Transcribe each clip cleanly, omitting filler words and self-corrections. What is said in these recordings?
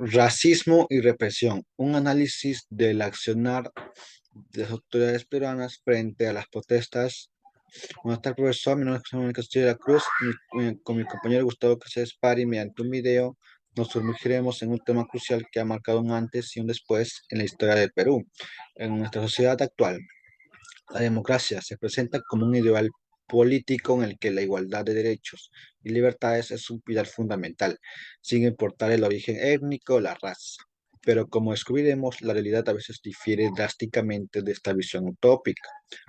Racismo y represión, un análisis del accionar de las autoridades peruanas frente a las protestas. Buenas tardes, profesor. Mi nombre es José Manuel Castillo de la Cruz. Con mi compañero Gustavo Cáceres Pari, mediante un video, nos sumergiremos en un tema crucial que ha marcado un antes y un después en la historia del Perú. En nuestra sociedad actual, la democracia se presenta como un ideal político en el que la igualdad de derechos y libertades es un pilar fundamental, sin importar el origen étnico o la raza. Pero como descubriremos, la realidad a veces difiere drásticamente de esta visión utópica.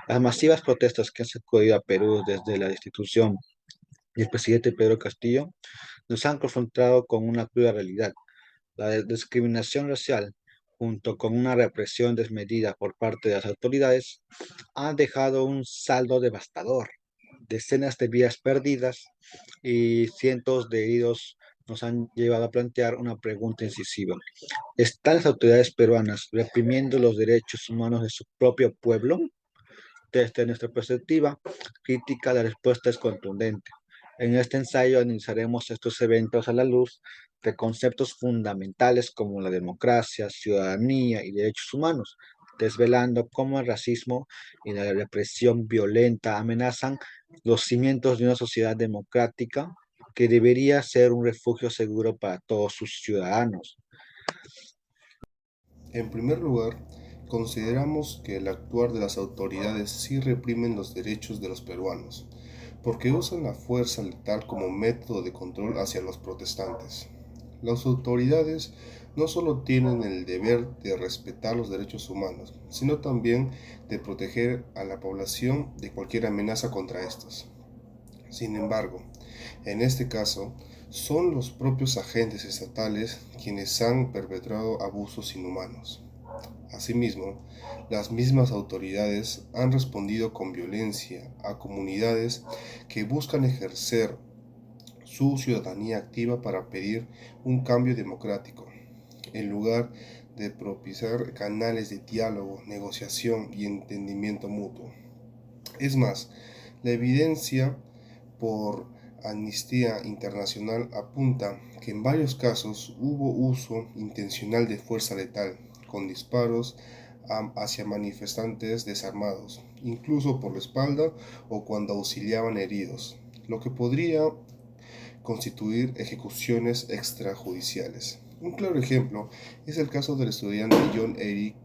Las masivas protestas que han sacudido a Perú desde la destitución y el presidente Pedro Castillo nos han confrontado con una cruda realidad. La discriminación racial, junto con una represión desmedida por parte de las autoridades, ha dejado un saldo devastador. Decenas de vidas perdidas y cientos de heridos nos han llevado a plantear una pregunta incisiva. ¿Están las autoridades peruanas reprimiendo los derechos humanos de su propio pueblo? Desde nuestra perspectiva crítica, la respuesta es contundente. En este ensayo analizaremos estos eventos a la luz de conceptos fundamentales como la democracia, ciudadanía y derechos humanos, desvelando cómo el racismo y la represión violenta amenazan los cimientos de una sociedad democrática que debería ser un refugio seguro para todos sus ciudadanos. En primer lugar, consideramos que el actuar de las autoridades sí reprimen los derechos de los peruanos, porque usan la fuerza letal como método de control hacia los protestantes. Las autoridades no solo tienen el deber de respetar los derechos humanos, sino también de proteger a la población de cualquier amenaza contra estos. Sin embargo, en este caso, son los propios agentes estatales quienes han perpetrado abusos inhumanos. Asimismo, las mismas autoridades han respondido con violencia a comunidades que buscan ejercer su ciudadanía activa para pedir un cambio democrático, en lugar de propiciar canales de diálogo, negociación y entendimiento mutuo. Es más, la evidencia por Amnistía Internacional apunta que en varios casos hubo uso intencional de fuerza letal, con disparos hacia manifestantes desarmados, incluso por la espalda o cuando auxiliaban heridos, lo que podría constituir ejecuciones extrajudiciales. Un claro ejemplo es el caso del estudiante John Eric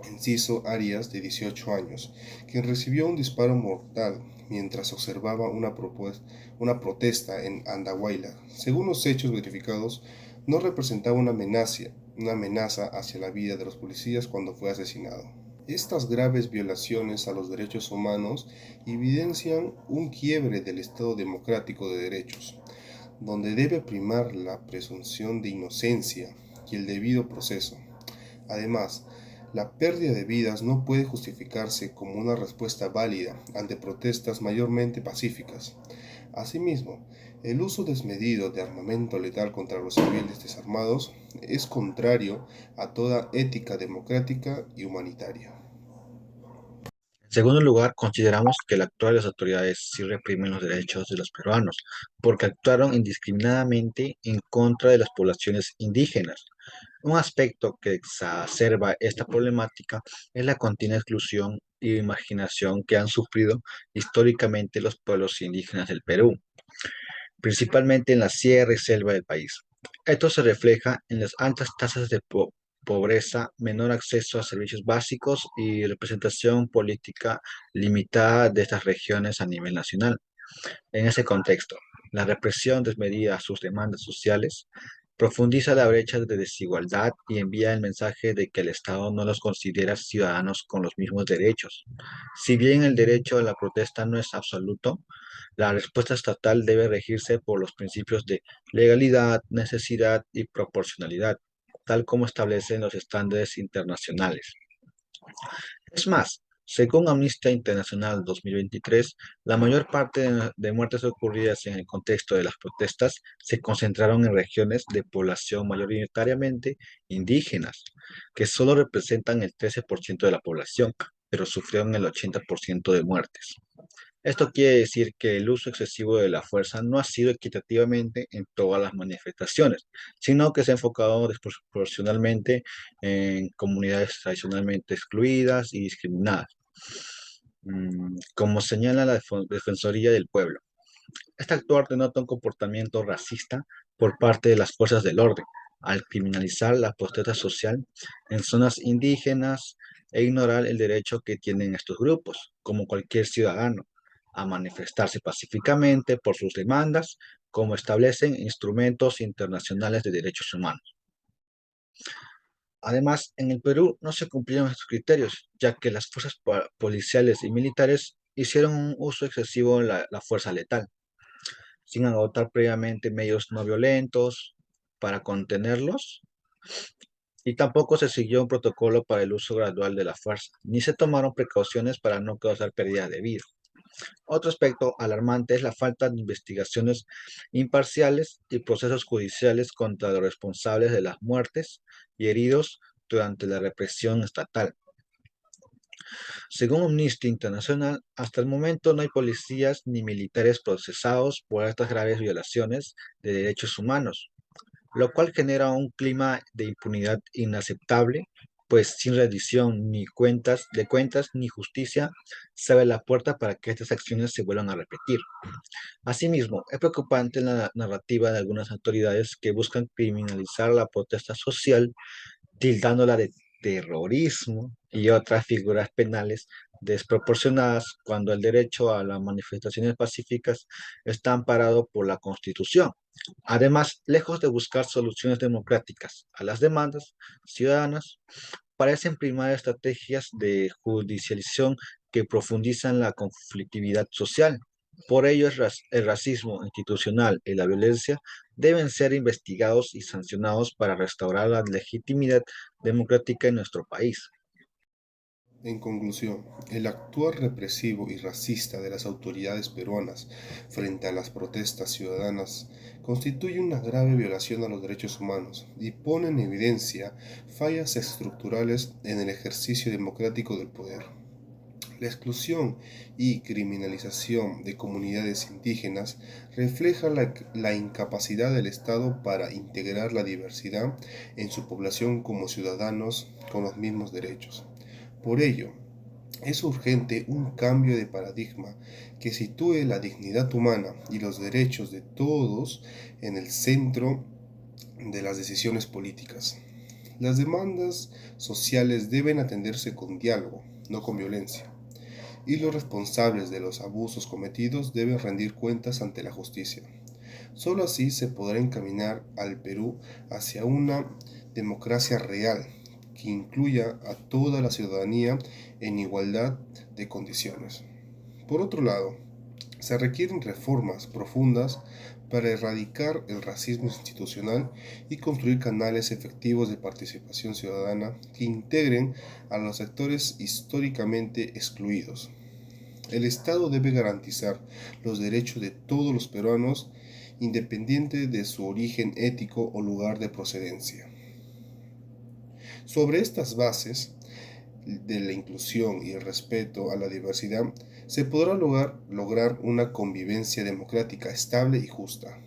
Enciso Arias, de 18 años, quien recibió un disparo mortal mientras observaba una protesta en Andahuayla. Según los hechos verificados, no representaba una amenaza hacia la vida de los policías cuando fue asesinado. Estas graves violaciones a los derechos humanos evidencian un quiebre del Estado democrático de derechos, donde debe primar la presunción de inocencia y el debido proceso. Además, la pérdida de vidas no puede justificarse como una respuesta válida ante protestas mayormente pacíficas. Asimismo, el uso desmedido de armamento letal contra los civiles desarmados es contrario a toda ética democrática y humanitaria. En segundo lugar, consideramos que el actuar de las autoridades sí reprimen los derechos de los peruanos, porque actuaron indiscriminadamente en contra de las poblaciones indígenas. Un aspecto que exacerba esta problemática es la continua exclusión y marginación que han sufrido históricamente los pueblos indígenas del Perú, principalmente en la sierra y selva del país. Esto se refleja en las altas tasas de pobreza, menor acceso a servicios básicos y representación política limitada de estas regiones a nivel nacional. En ese contexto, la represión desmedida a sus demandas sociales profundiza la brecha de desigualdad y envía el mensaje de que el Estado no los considera ciudadanos con los mismos derechos. Si bien el derecho a la protesta no es absoluto, la respuesta estatal debe regirse por los principios de legalidad, necesidad y proporcionalidad, tal como establecen los estándares internacionales. Es más, según Amnistía Internacional 2023, la mayor parte de muertes ocurridas en el contexto de las protestas se concentraron en regiones de población mayoritariamente indígenas, que solo representan el 13% de la población, pero sufrieron el 80% de muertes. Esto quiere decir que el uso excesivo de la fuerza no ha sido equitativamente en todas las manifestaciones, sino que se ha enfocado desproporcionalmente en comunidades tradicionalmente excluidas y discriminadas, como señala la Defensoría del Pueblo. Este actuar denota un comportamiento racista por parte de las fuerzas del orden, al criminalizar la protesta social en zonas indígenas e ignorar el derecho que tienen estos grupos, como cualquier ciudadano, a manifestarse pacíficamente por sus demandas, como establecen instrumentos internacionales de derechos humanos. Además, en el Perú no se cumplieron estos criterios, ya que las fuerzas policiales y militares hicieron un uso excesivo de la fuerza letal sin agotar previamente medios no violentos para contenerlos, y tampoco se siguió un protocolo para el uso gradual de la fuerza, ni se tomaron precauciones para no causar pérdida de vida. Otro aspecto alarmante es la falta de investigaciones imparciales y procesos judiciales contra los responsables de las muertes y heridos durante la represión estatal. Según Amnistía Internacional, hasta el momento no hay policías ni militares procesados por estas graves violaciones de derechos humanos, lo cual genera un clima de impunidad inaceptable, pues sin rendición ni cuentas ni justicia se abre la puerta para que estas acciones se vuelvan a repetir. Asimismo, es preocupante la narrativa de algunas autoridades que buscan criminalizar la protesta social tildándola de terrorismo y otras figuras penales desproporcionadas cuando el derecho a las manifestaciones pacíficas está amparado por la Constitución. Además, lejos de buscar soluciones democráticas a las demandas ciudadanas, parecen primar estrategias de judicialización que profundizan la conflictividad social. Por ello, el racismo institucional y la violencia deben ser investigados y sancionados para restaurar la legitimidad democrática en nuestro país. En conclusión, el actuar represivo y racista de las autoridades peruanas frente a las protestas ciudadanas constituye una grave violación a los derechos humanos y pone en evidencia fallas estructurales en el ejercicio democrático del poder. La exclusión y criminalización de comunidades indígenas refleja la incapacidad del Estado para integrar la diversidad en su población como ciudadanos con los mismos derechos. Por ello, es urgente un cambio de paradigma que sitúe la dignidad humana y los derechos de todos en el centro de las decisiones políticas. Las demandas sociales deben atenderse con diálogo, no con violencia, y los responsables de los abusos cometidos deben rendir cuentas ante la justicia. Solo así se podrá encaminar al Perú hacia una democracia real que incluya a toda la ciudadanía en igualdad de condiciones. Por otro lado, se requieren reformas profundas para erradicar el racismo institucional y construir canales efectivos de participación ciudadana que integren a los sectores históricamente excluidos. El Estado debe garantizar los derechos de todos los peruanos, independiente de su origen ético o lugar de procedencia. Sobre estas bases de la inclusión y el respeto a la diversidad, se podrá lograr una convivencia democrática estable y justa.